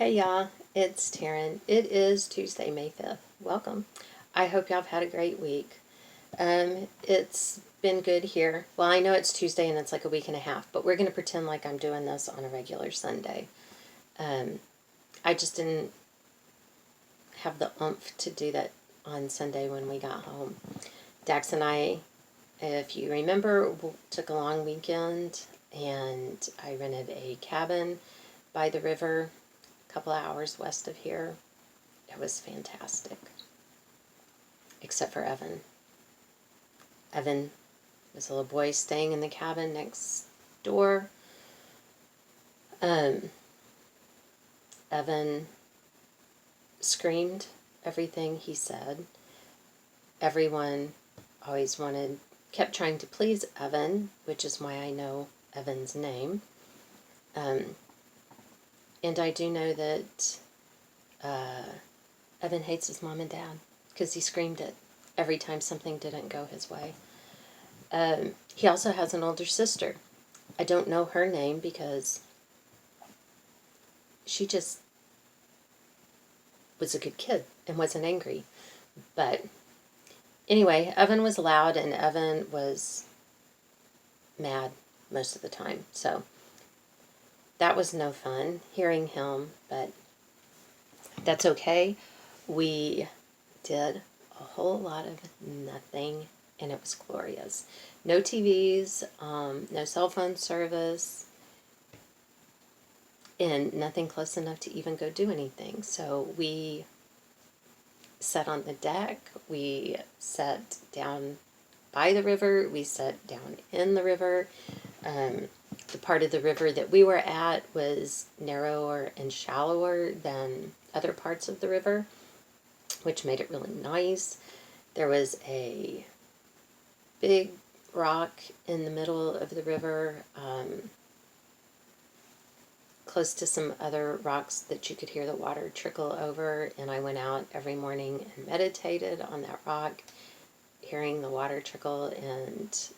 Hey y'all, it's Taryn. It is Tuesday, May 5th. Welcome. I hope y'all have had a great week. It's been good here. Well, I know it's Tuesday and it's like a week and a half, but we're going to pretend like I'm doing this on a regular Sunday. I just didn't have the oomph to do that on Sunday when we got home. Dax and I, if you remember, took a long weekend and I rented a cabin by the river a couple of hours west of here. It was fantastic. Except for Evan. Evan was a little boy staying in the cabin next door. Evan screamed everything he said. Everyone always kept trying to please Evan, which is why I know Evan's name. And I do know that Evan hates his mom and dad because he screamed it every time something didn't go his way. He also has an older sister. I don't know her name because she just was a good kid and wasn't angry. But anyway, Evan was loud and Evan was mad most of the time. So that was no fun hearing him, but that's okay. We did a whole lot of nothing and it was glorious. No TVs, no cell phone service, and nothing close enough to even go do anything. So we sat on the deck, we sat down by the river, we sat down in the river. The part of the river that we were at was narrower and shallower than other parts of the river, which made it really nice. There was a big rock in the middle of the river, close to some other rocks that you could hear the water trickle over, and I went out every morning and meditated on that rock, hearing the water trickle, and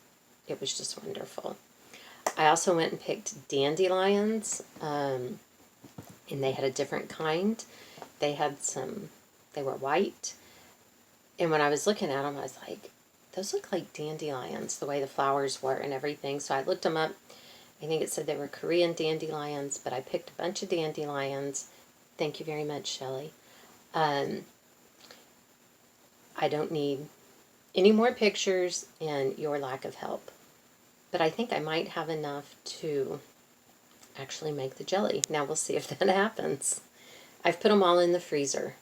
it was just wonderful. I also went and picked dandelions, and they had a different kind. They were white, and when I was looking at them, I was like, those look like dandelions, the way the flowers were and everything. So I looked them up. I think it said they were Korean dandelions, but I picked a bunch of dandelions. Thank you very much, Shelley. I don't need any more pictures and your lack of help. But I think I might have enough to actually make the jelly. Now we'll see if that happens. I've put them all in the freezer.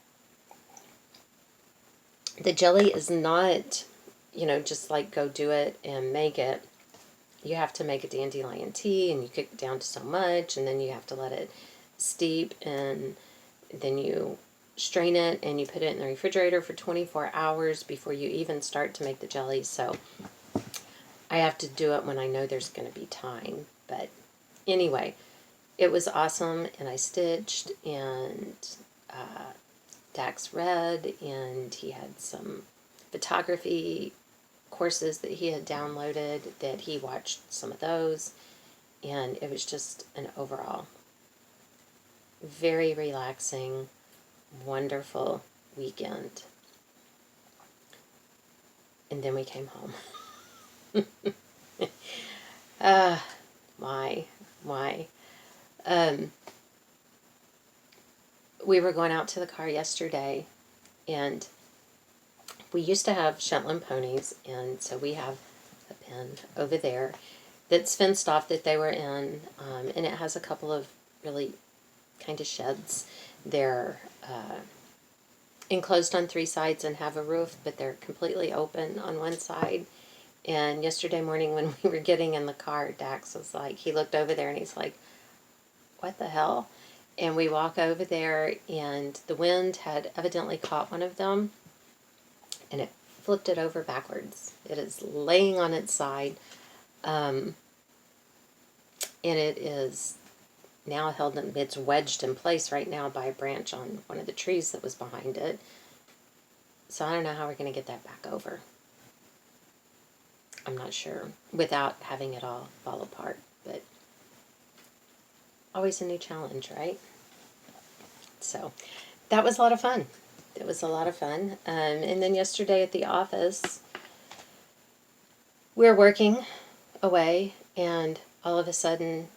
The jelly is not, just like go do it and make it. You have to make a dandelion tea and you cook it down to so much and then you have to let it steep and then you strain it and you put it in the refrigerator for 24 hours before you even start to make the jelly. So I have to do it when I know there's going to be time. But anyway, it was awesome and I stitched and Dax read and he had some photography courses that he had downloaded that he watched some of those, and it was just an overall very relaxing, wonderful weekend. And then we came home. Why? We were going out to the car yesterday, and we used to have Shetland ponies, and so we have a pen over there that's fenced off that they were in, and it has a couple of really kind of sheds. They're enclosed on 3 sides and have a roof, but they're completely open on one side. And yesterday morning when we were getting in the car, Dax was like, he looked over there and he's like, what the hell? And we walk over there, and the wind had evidently caught one of them, and it flipped it over backwards. It is laying on its side, and it is now it's wedged in place right now by a branch on one of the trees that was behind it. So I don't know how we're going to get that back over. I'm not sure, without having it all fall apart, but always a new challenge, right? So that was a lot of fun. It was a lot of fun. And then yesterday at the office, we were working away, and all of a sudden,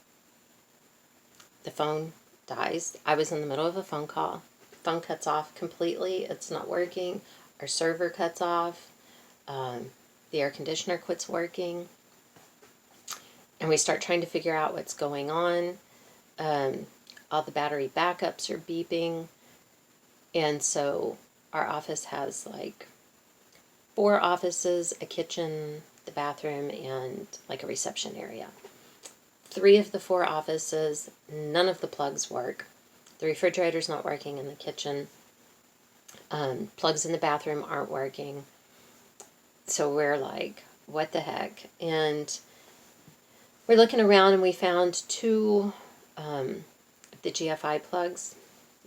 the phone dies. I was in the middle of a phone call. Phone cuts off completely. It's not working. Our server cuts off. The air conditioner quits working. And we start trying to figure out what's going on. All the battery backups are beeping. And so our office has like 4 offices, a kitchen, the bathroom, and like a reception area. 3 of the 4 offices, none of the plugs work. The refrigerator's not working in the kitchen. Plugs in the bathroom aren't working. So we're like, what the heck? And we're looking around, and we found 2 of the GFI plugs.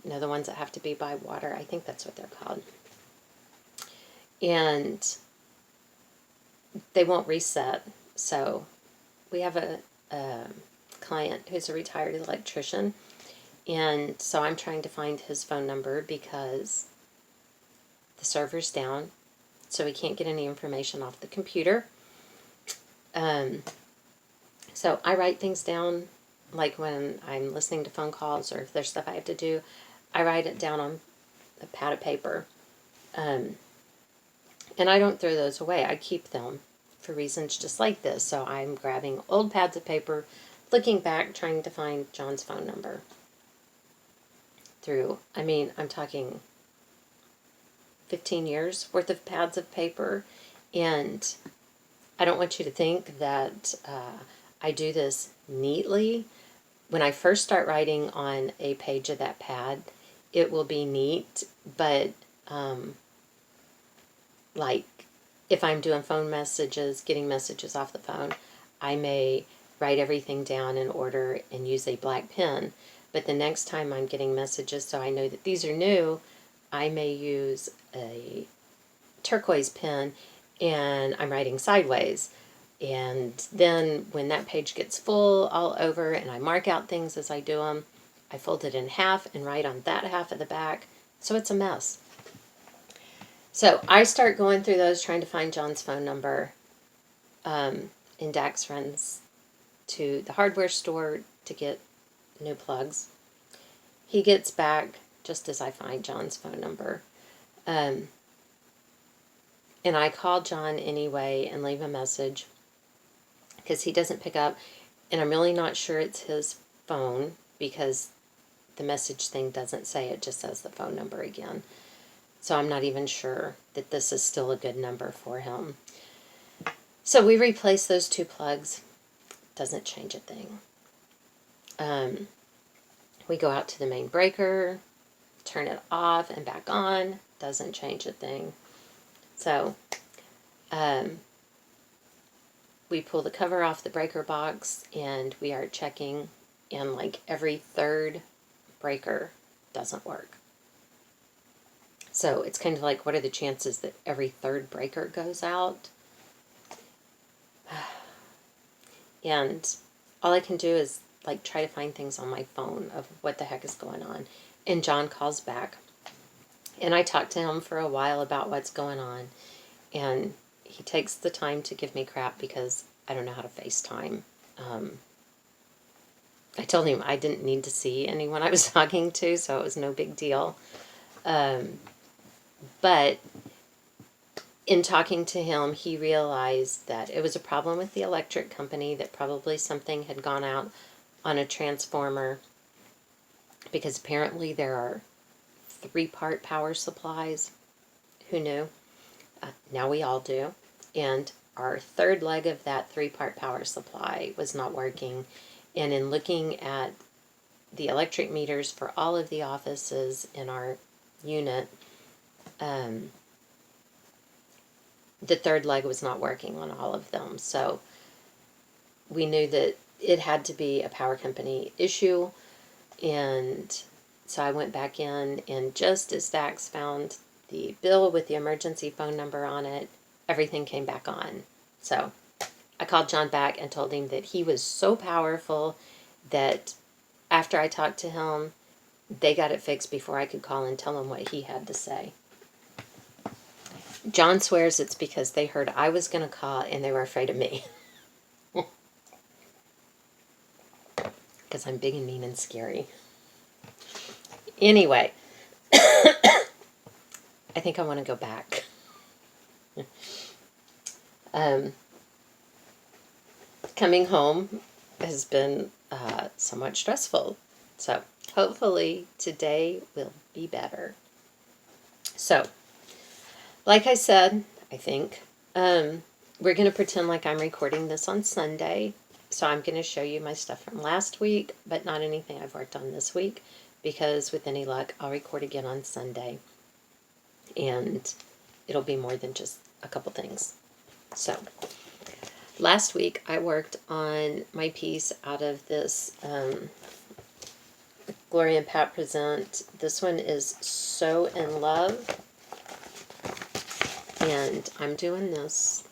You know, the ones that have to be by water. I think that's what they're called. And they won't reset. So we have a client who's a retired electrician. And so I'm trying to find his phone number because the server's down. So we can't get any information off the computer. So I write things down, like when I'm listening to phone calls or if there's stuff I have to do, I write it down on a pad of paper. And I don't throw those away. I keep them for reasons just like this. So I'm grabbing old pads of paper, looking back, trying to find John's phone number. I'm talking 15 years worth of pads of paper. And I don't want you to think that I do this neatly. When I first start writing on a page of that pad, it will be neat, but like if I'm doing phone messages, getting messages off the phone, I may write everything down in order and use a black pen. But the next time I'm getting messages, so I know that these are new, I may use a turquoise pen and I'm writing sideways. And then when that page gets full all over and I mark out things as I do them, I fold it in half and write on that half of the back. So it's a mess. So I start going through those, trying to find John's phone number. And Dax runs to the hardware store to get new plugs. He gets back just as I find John's phone number. And I call John anyway and leave a message because he doesn't pick up. And I'm really not sure it's his phone because the message thing doesn't say, it just says the phone number again. So I'm not even sure that this is still a good number for him. So we replace those 2 plugs. Doesn't change a thing. We go out to the main breaker, turn it off and back on. Doesn't change a thing. So we pull the cover off the breaker box and we are checking, and like every 3rd breaker doesn't work. So it's kind of like, what are the chances that every 3rd breaker goes out? And all I can do is like try to find things on my phone of what the heck is going on. And John calls back. And I talk to him for a while about what's going on. And he takes the time to give me crap because I don't know how to FaceTime. I told him I didn't need to see anyone I was talking to, so it was no big deal. But in talking to him, he realized that it was a problem with the electric company, that probably something had gone out on a transformer, because apparently there are 3-part power supplies. Who knew? Now we all do. And our 3rd leg of that 3-part power supply was not working. And in looking at the electric meters for all of the offices in our unit, the 3rd leg was not working on all of them. So we knew that it had to be a power company issue. And so I went back in, and just as Dax found the bill with the emergency phone number on it, everything came back on. So I called John back and told him that he was so powerful that after I talked to him, they got it fixed before I could call and tell him what he had to say. John swears it's because they heard I was going to call and they were afraid of me. Because I'm big and mean and scary. Anyway, I think I want to go back. Coming home has been somewhat stressful. So hopefully today will be better. So, like I said, I think, we're going to pretend like I'm recording this on Sunday. So I'm going to show you my stuff from last week, but not anything I've worked on this week, because with any luck, I'll record again on Sunday. And it'll be more than just a couple things. So, last week I worked on my piece out of this Gloria and Pat Present. This one is So in Love. And I'm doing this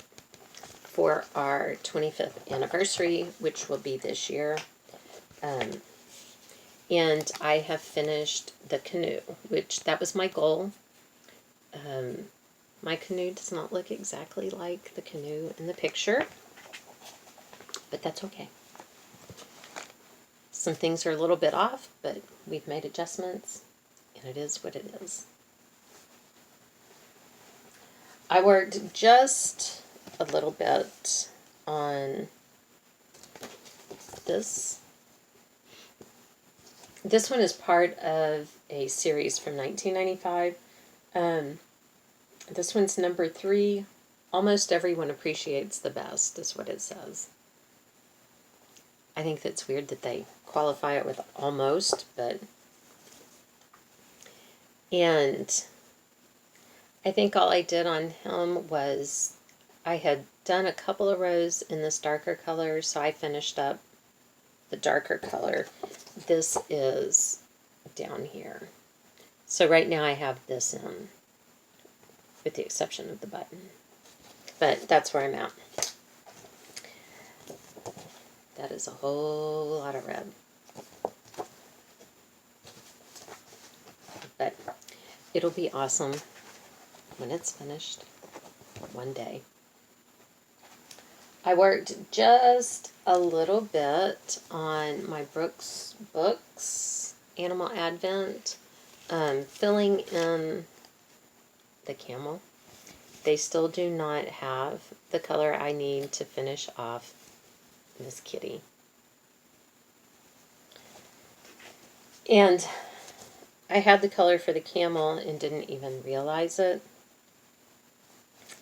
for our 25th anniversary, which will be this year. And I have finished the canoe, which that was my goal. My canoe does not look exactly like the canoe in the picture, but that's okay. Some things are a little bit off, but we've made adjustments, and it is what it is. I worked just a little bit on this. This one is part of a series from 1995. This one's number 3. Almost everyone appreciates the best, is what it says. I think that's weird that they qualify it with almost, but... And I think all I did on him was I had done a couple of rows in this darker color, so I finished up the darker color. This is down here. So right now I have this in, with the exception of the button. But that's where I'm at. That is a whole lot of red. But it'll be awesome when it's finished one day. I worked just a little bit on my Brooks Books Animal Advent, filling in the camel. They still do not have the color I need to finish off this kitty. And I had the color for the camel and didn't even realize it.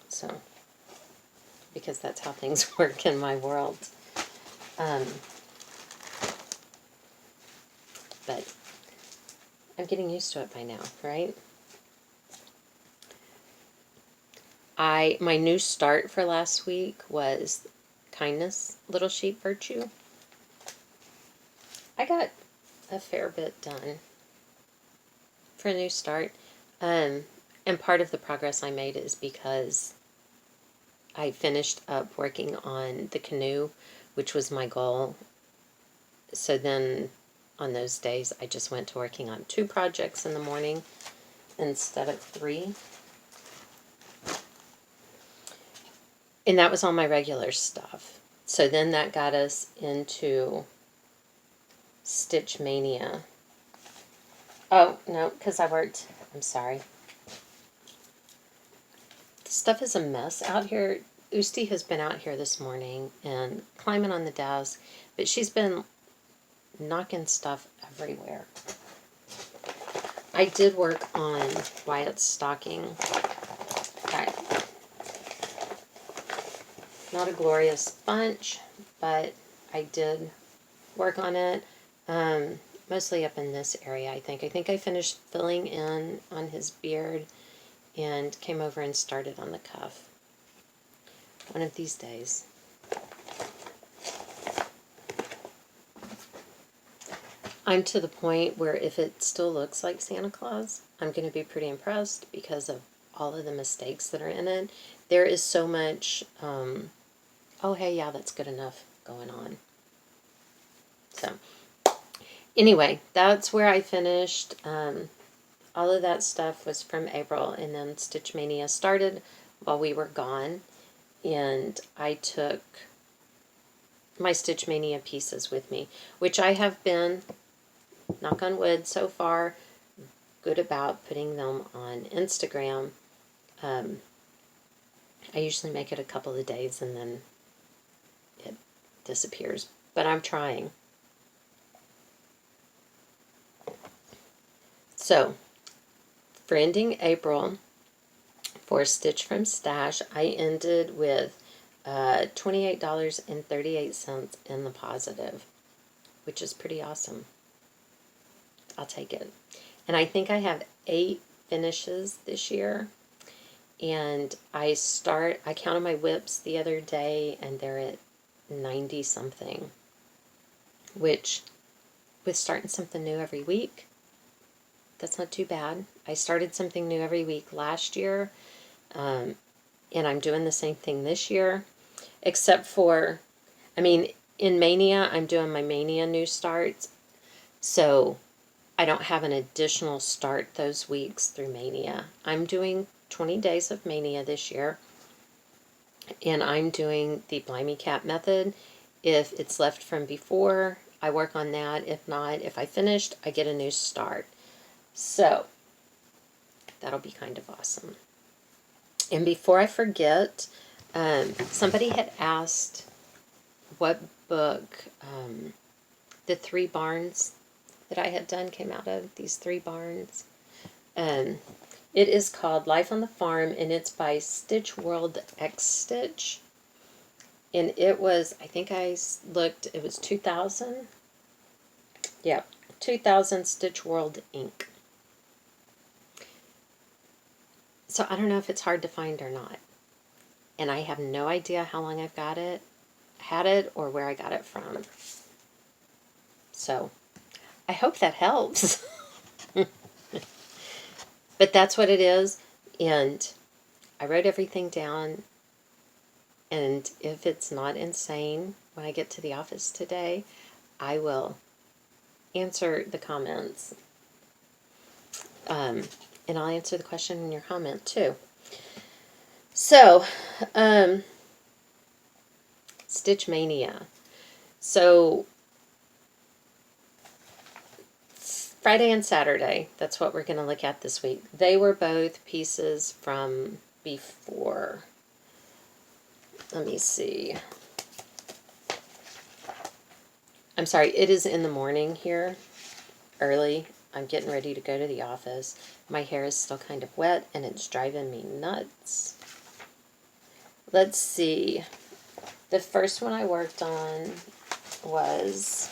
So, because that's how things work in my world. But I'm getting used to it by now, right? My new start for last week was kindness, little sheep virtue. I got a fair bit done for a new start. And part of the progress I made is because I finished up working on the canoe, which was my goal. So then on those days, I just went to working on 2 projects in the morning instead of 3. And that was all my regular stuff. So then that got us into Stitch Mania. Oh, no, because I worked... I'm sorry. The stuff is a mess out here. Usti has been out here this morning and climbing on the desk, but she's been knocking stuff everywhere. I did work on Wyatt's stocking. Not a glorious bunch, but I did work on it. Mostly up in this area, I think. I think I finished filling in on his beard and came over and started on the cuff. One of these days. I'm to the point where if it still looks like Santa Claus, I'm going to be pretty impressed because of all of the mistakes that are in it. There is so much, oh, hey, yeah, that's good enough going on. So, Anyway, that's where I finished. All of that stuff was from April, and then Stitch Mania started while we were gone, and I took my Stitch Mania pieces with me, which I have been, knock on wood, so far good about putting them on Instagram. I usually make it a couple of days and then it disappears, but I'm trying. So, for ending April, for Stitch from Stash, I ended with $28.38 in the positive, which is pretty awesome. I'll take it. And I think I have 8 finishes this year. And I counted my whips the other day, and they're at 90 something, which, with starting something new every week, that's not too bad. I started something new every week last year, and I'm doing the same thing this year, except for, in Mania, I'm doing my Mania new starts, so I don't have an additional start those weeks through Mania. I'm doing 20 days of Mania this year, and I'm doing the Blimey Cat method. If it's left from before, I work on that. If not, if I finished, I get a new start. So, that'll be kind of awesome. And before I forget, somebody had asked what book the 3 barns that I had done came out of, these 3 barns. It is called Life on the Farm, and it's by Stitch World X Stitch. And it was, I think I looked, it was 2000. Yeah, 2000 Stitch World Inc. So I don't know if it's hard to find or not. And I have no idea how long I've had it, or where I got it from. So I hope that helps. But that's what it is, and I wrote everything down, and if it's not insane when I get to the office today, I will answer the comments. And I'll answer the question in your comment, too. So, Stitch Mania. So, Friday and Saturday, that's what we're going to look at this week. They were both pieces from before. Let me see. I'm sorry, it is in the morning here, early. I'm getting ready to go to the office. My hair is still kind of wet, and it's driving me nuts. Let's see. The first one I worked on was...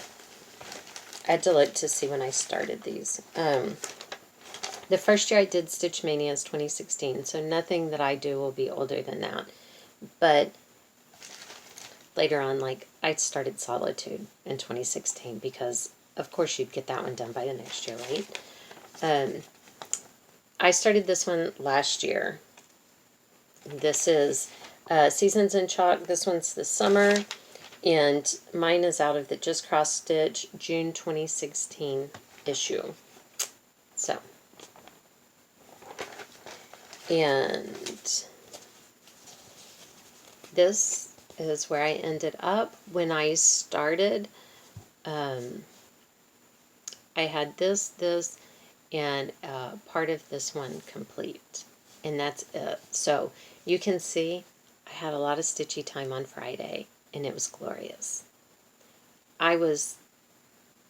I had to look to see when I started these. The first year I did Stitch Mania is 2016, so nothing that I do will be older than that. But later on, like, I started Solitude in 2016 because, of course, you'd get that one done by the next year, right? I started this one last year. This is Seasons in Chalk. This one's the summer. And mine is out of the Just Cross Stitch June 2016 issue. So, and this is where I ended up. When I started, I had this, and part of this one complete. And that's it. So, you can see I had a lot of stitchy time on Friday. And it was glorious. I was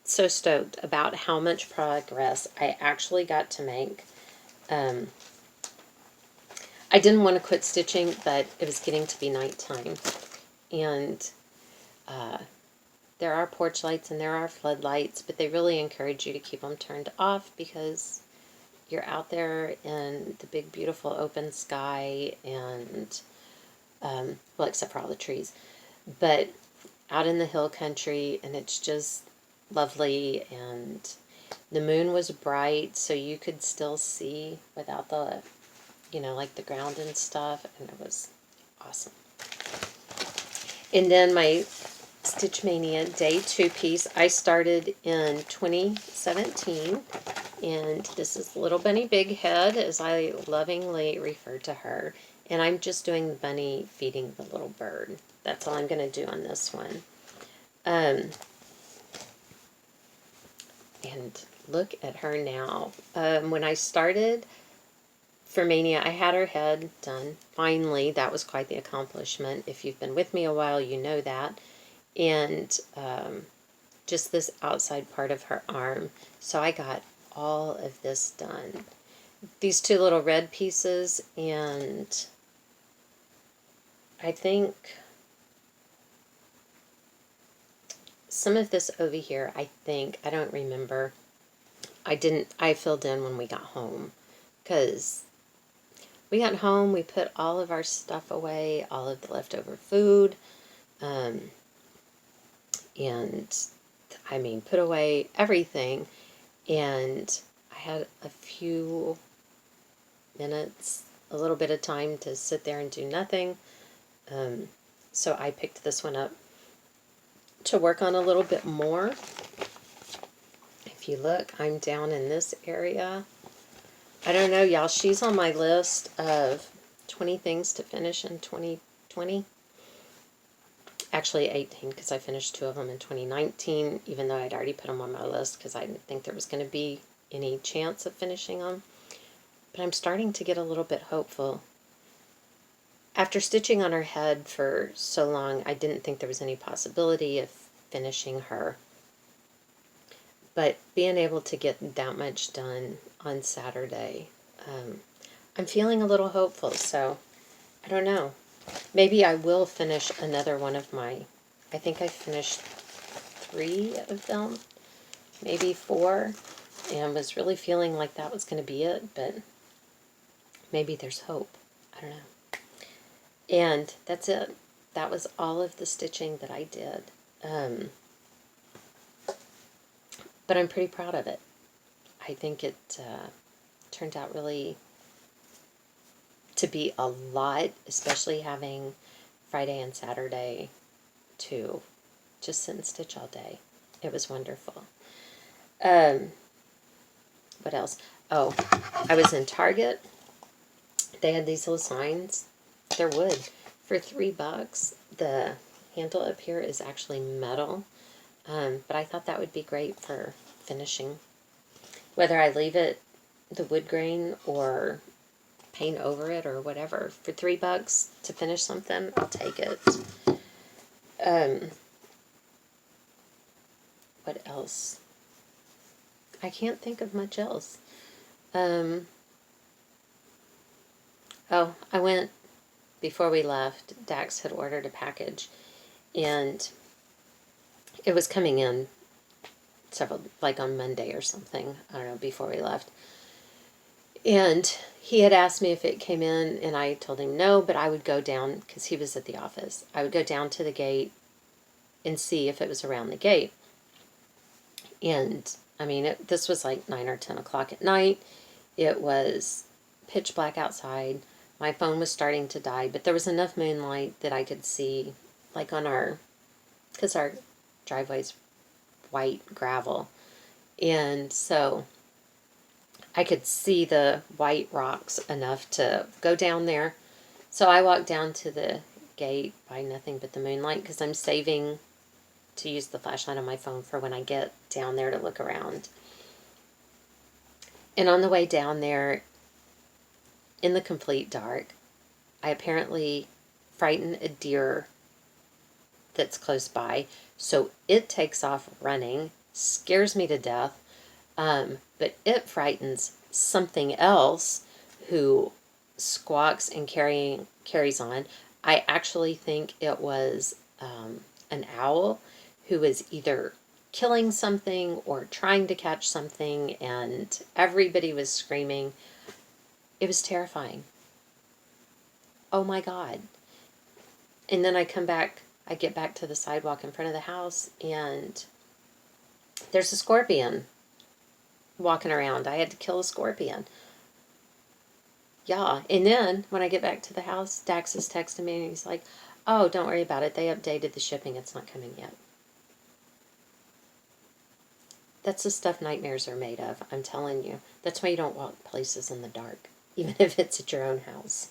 so stoked about how much progress I actually got to make. I didn't want to quit stitching, but it was getting to be nighttime. And there are porch lights and there are floodlights, but they really encourage you to keep them turned off because you're out there in the big, beautiful open sky and, well, except for all the trees. But out in the hill country, and it's just lovely, and the moon was bright, so you could still see without the, like the ground and stuff, and it was awesome. And then my Stitch Mania Day 2 piece. I started in 2017, and this is Little Bunny Big Head, as I lovingly refer to her. And I'm just doing the bunny feeding the little bird. That's all I'm going to do on this one. And look at her now. When I started for Mania, I had her head done. Finally, that was quite the accomplishment. If you've been with me a while, you know that. And just this outside part of her arm. So I got all of this done. These two little red pieces, and I think some of this over here, I don't remember. I filled in when we got home, because we got home, we put all of our stuff away, all of the leftover food, and I mean, put away everything, and I had a few minutes, a little bit of time to sit there and do nothing, so I picked this one up to work on a little bit more. If you look, I'm down in this area. I don't know, y'all, she's on my list of 20 things to finish in 2020. Actually 18, because I finished 2 of them in 2019, even though I'd already put them on my list because I didn't think there was going to be any chance of finishing them. But I'm starting to get a little bit hopeful. After stitching on her head for so long, I didn't think there was any possibility of finishing her. But being able to get that much done on Saturday, I'm feeling a little hopeful, so I don't know. Maybe I will finish another one of my, I think I finished 3 of them, maybe 4, and was really feeling like that was going to be it, but maybe there's hope. I don't know. And that's it. That was all of the stitching that I did. But I'm pretty proud of it. I think it turned out really to be a lot, especially having Friday and Saturday to just sit and stitch all day. It was wonderful. What else? Oh, I was in Target. They had these little signs. They're wood for $3. The handle up here is actually metal, but I thought that would be great for finishing. Whether I leave it the wood grain or paint over it or whatever, for $3 to finish something, I'll take it. What else? I can't think of much else. Oh, I went, before we left, Dax had ordered a package, and it was coming in like on Monday or something, I don't know, before we left. And he had asked me if it came in, and I told him no, but I would go down, because he was at the office. I would go down to the gate and see if it was around the gate. And, I mean, this was like 9 or 10 o'clock at night. It was pitch black outside. My phone was starting to die, but there was enough moonlight that I could see, like on because our driveway's white gravel. And so I could see the white rocks enough to go down there. So I walked down to the gate by nothing but the moonlight, because I'm saving to use the flashlight on my phone for when I get down there to look around. And on the way down there, in the complete dark, I apparently frightened a deer that's close by. So it takes off running, scares me to death. But it frightens something else who squawks and carries on. I actually think it was an owl who was either killing something or trying to catch something, and everybody was screaming. It was terrifying. Oh my God. And then I get back to the sidewalk in front of the house, and there's a scorpion walking around. I had to kill a scorpion. Yeah. And then when I get back to the house, Dax is texting me, and he's like, Oh, don't worry about it. They updated the shipping. It's not coming yet. That's the stuff nightmares are made of, I'm telling you. That's why you don't walk places in the dark, even if it's at your own house.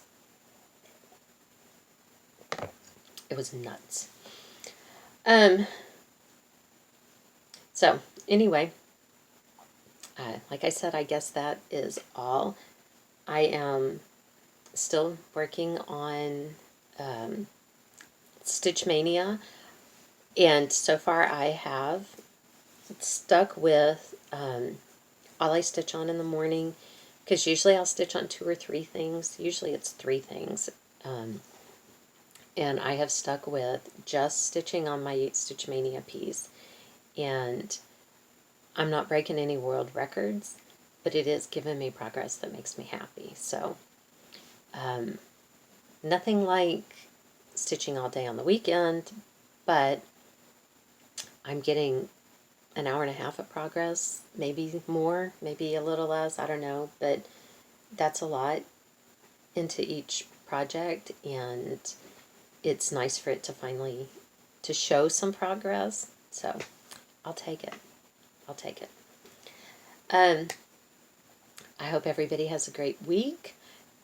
It was nuts. So, anyway, like I said, I guess that is all. I am still working on Stitch Mania, and so far I have stuck with all I stitch on in the morning, because usually I'll stitch on 2 or 3 things. Usually it's 3 things. And I have stuck with just stitching on my Stitch Mania piece. And I'm not breaking any world records, but it is giving me progress that makes me happy. So, nothing like stitching all day on the weekend, but I'm getting an hour and a half of progress, maybe more, maybe a little less, I don't know, but that's a lot into each project, and it's nice for it to finally to show some progress. So I'll take it. I'll take it. I hope everybody has a great week.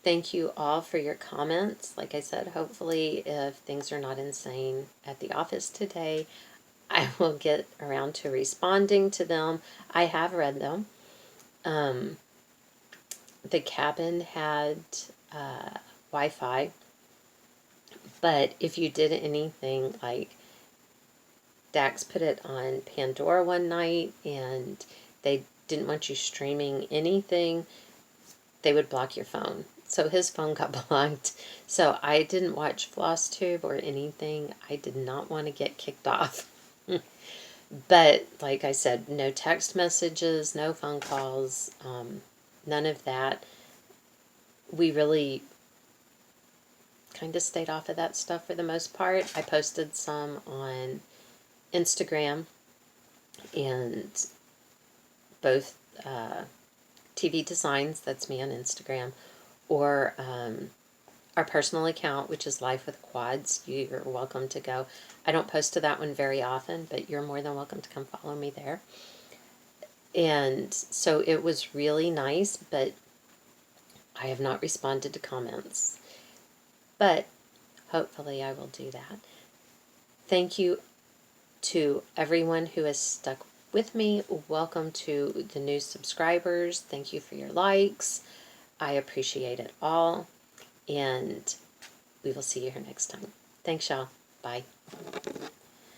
Thank you all for your comments. Like I said, hopefully if things are not insane at the office today, I will get around to responding to them. I have read them. The cabin had Wi-Fi, but if you did anything like Dax put it on Pandora one night and they didn't want you streaming anything, they would block your phone. So his phone got blocked. So I didn't watch FlossTube or anything. I did not want to get kicked off. But like I said, no text messages, no phone calls, none of that. We really kind of stayed off of that stuff for the most part. I posted some on Instagram, and both TV Designs, that's me on Instagram, or our personal account, which is Life with Quads. You're welcome to go. I don't post to that one very often, but you're more than welcome to come follow me there. And so it was really nice, but I have not responded to comments. But hopefully I will do that. Thank you to everyone who has stuck with me. Welcome to the new subscribers. Thank you for your likes. I appreciate it all. And we will see you here next time. Thanks, y'all. Bye.